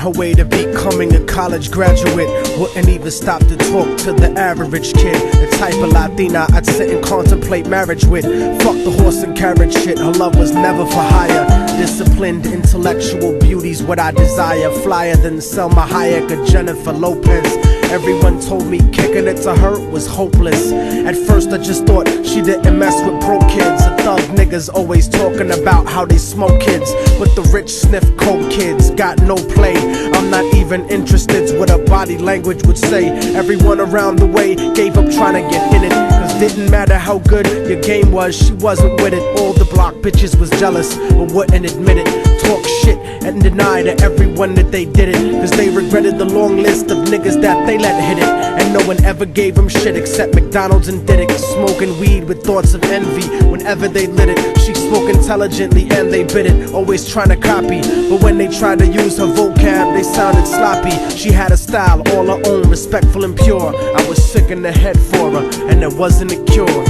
her way to becoming a college graduate. Wouldn't even stop to talk to the average kid. The type of Latina I'd sit and contemplate marriage with. Fuck the horse and carriage shit, her love was never for hire. Disciplined, intellectual beauty's what I desire. Flyer than Selma Hayek or Jennifer Lopez. Everyone told me kicking it to her was hopeless. At first I just thought she didn't mess with broke kids. The thug niggas always talking about how they smoke kids, but the rich sniff coke kids got no play. I'm not even interested what her body language would say. Everyone around the way gave up trying to get in it, cause didn't matter how good your game was, she wasn't with it. All the block bitches was jealous but wouldn't admit it. Talk shit and deny to everyone that they did it, cause they regretted the long list of niggas that they let hit it. And no one ever gave them shit except McDonald's and did it. Smoking weed with thoughts of envy whenever they lit it. She spoke intelligently and they bit it, always trying to copy, but when they tried to use her vocab they sounded sloppy. She had a style all her own, respectful and pure. I was sick in the head for her and there wasn't a cure.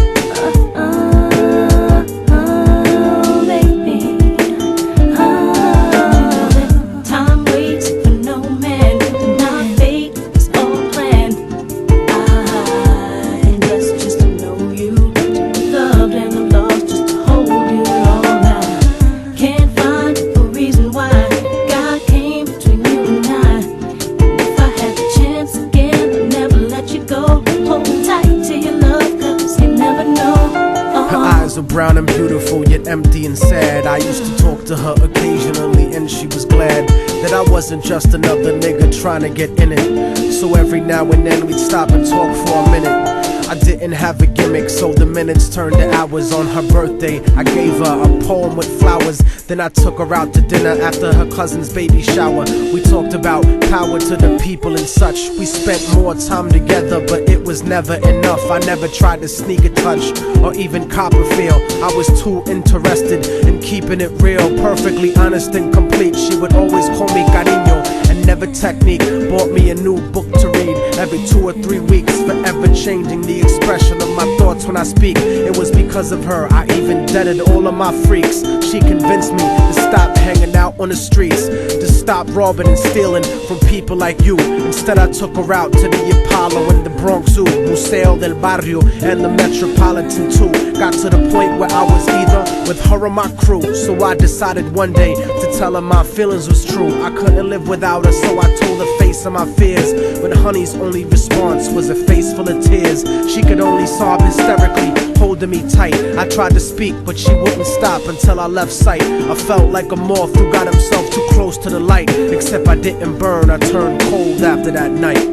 Brown and beautiful, yet empty and sad. I used to talk to her occasionally and she was glad that I wasn't just another nigga trying to get in it. So every now and then we'd stop and talk for a minute. I didn't have a gimmick, so the minutes turned to hours. On her birthday, I gave her a poem with flowers. Then I took her out to dinner after her cousin's baby shower. We talked about power to the people and such. We spent more time together, but it was never enough. I never tried to sneak a touch or even cop a feel. I was too interested in keeping it real, perfectly honest and complete. She would always call me cariño and never technique. Bought me a new book to read every 2 or 3 weeks, forever changing the expression of my thoughts when I speak. It was because of her I even deaded all of my freaks. She convinced me to stop hanging out on the streets, to stop robbing and stealing from people like you. Instead I took her out to the Apollo and the Bronx Zoo, Museo del Barrio and the Metropolitan too. Got to the point where I was either with her or my crew. So I decided one day to tell her my feelings was true. I couldn't live without her, so I told her face of my fears. But honey's only response was a face full of tears. She could only sob hysterically, holding me tight. I tried to speak, but she wouldn't stop until I left sight. I felt like a moth who got himself too close to the light. Except I didn't burn, I turned cold after that night.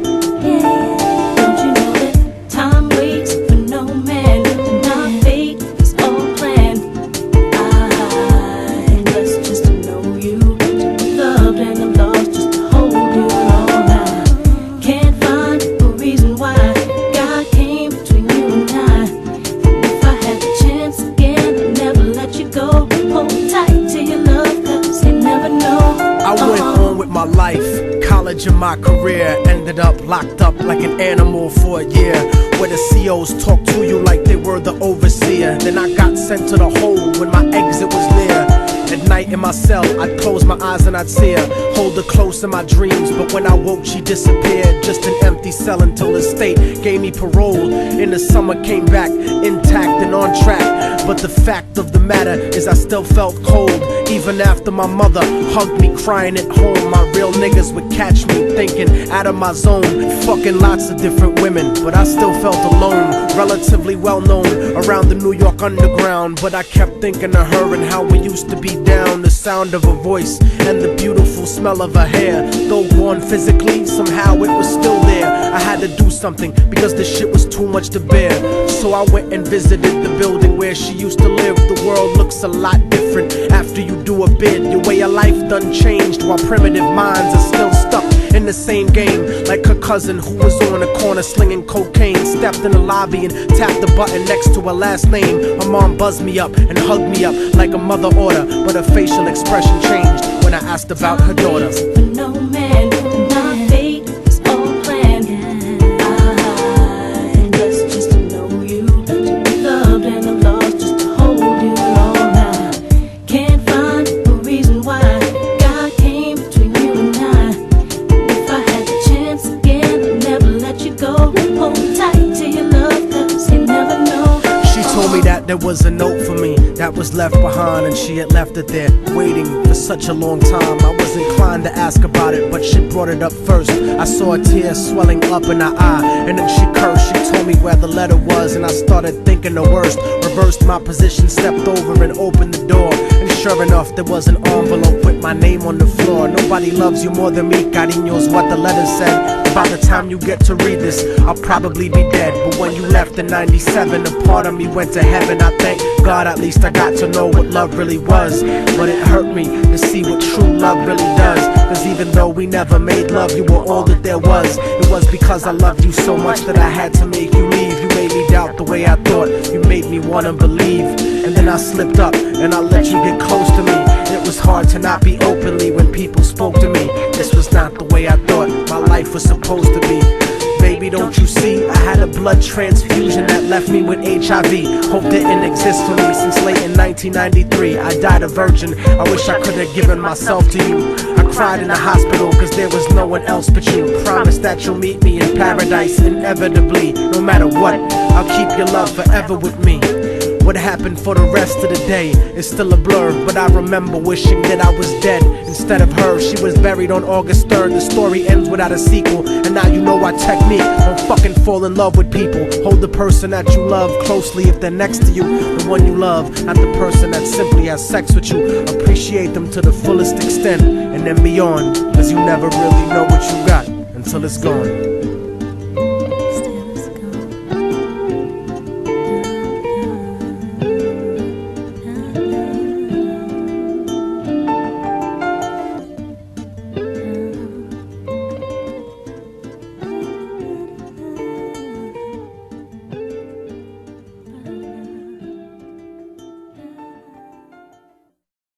Yeah. Don't you know that time waits for no man, and our fate is all planned. I'm blessed just to know you, loved and I'm lost just to hold you all night. Can't find a reason why God came between you and I. And if I had the chance again, I'd never let you go. Hold tight to your love, cause you never know. I went on with my life, college and my career. Ended up locked up like an animal for a year, where the COs talk to you like they were the overseer. Then I got sent to the hole when my exit was near. At night in my cell, I'd close my eyes and I'd see her, hold her close in my dreams. But when I woke, she disappeared. Just an empty cell until the state gave me parole. In the summer, came back intact and on track. But the fact of the matter is I still felt cold. Even after my mother hugged me crying at home, my real niggas would catch me thinking out of my zone, fucking lots of different women, but I still felt alone. Relatively well known around the New York underground, but I kept thinking of her and how we used to be down. The sound of her voice and the beautiful smell of her hair, though gone physically, somehow it was still there. I had to do something because the shit was too much to bear. So I went and visited the building where she used to live. The world looks a lot different after you do a bid. Your way of life done changed, while primitive minds are still stuck in the same game. Like her cousin who was on the corner slinging cocaine, stepped in the lobby and tapped the button next to her last name. Her mom buzzed me up and hugged me up like a mother order, but her facial expression changed when I asked about her daughter. No man, my fate is all planned. I'm blessed just to know you, loved and I'm lost just to hold you all night. Can't find a reason why God came between you and I. told me that there was a note for me that was left behind, and she had left it there waiting for such a long time. I was inclined to ask about it, but she brought it up first. I saw a tear swelling up in her eye, and then she cursed. She told me where the letter was, and I started thinking the worst. Reversed my position, stepped over and opened the door, and sure enough there was an envelope with my name on the floor. Nobody loves you more than me, cariño's what the letter said. By the time you get to read this, I'll probably be dead. But when you left in 97, a part of me went to heaven. I thank God at least I got to know what love really was. But it hurt me to see what true love really does. Cause even though we never made love, you were all that there was. It was because I loved you so much that I had to make you leave. You made me doubt the way I thought, you made me wanna believe. And then I slipped up and I let you get close to me. It was hard to not be openly when people spoke to me. This was not the way I thought my life was supposed to be. Baby, don't you see? I had a blood transfusion that left me with HIV. Hope didn't exist for me since late in 1993. I died a virgin. I wish I could have given myself to you. I cried in the hospital cause there was no one else but you. Promise that you'll meet me in paradise inevitably. No matter what, I'll keep your love forever with me. What happened for the rest of the day is still a blur, but I remember wishing that I was dead instead of her. She was buried on August 3rd. The story ends without a sequel, and now you know our technique. Don't fucking fall in love with people. Hold the person that you love closely if they're next to you. The one you love, not the person that simply has sex with you. Appreciate them to the fullest extent, and then beyond, cause you never really know what you got until it's gone.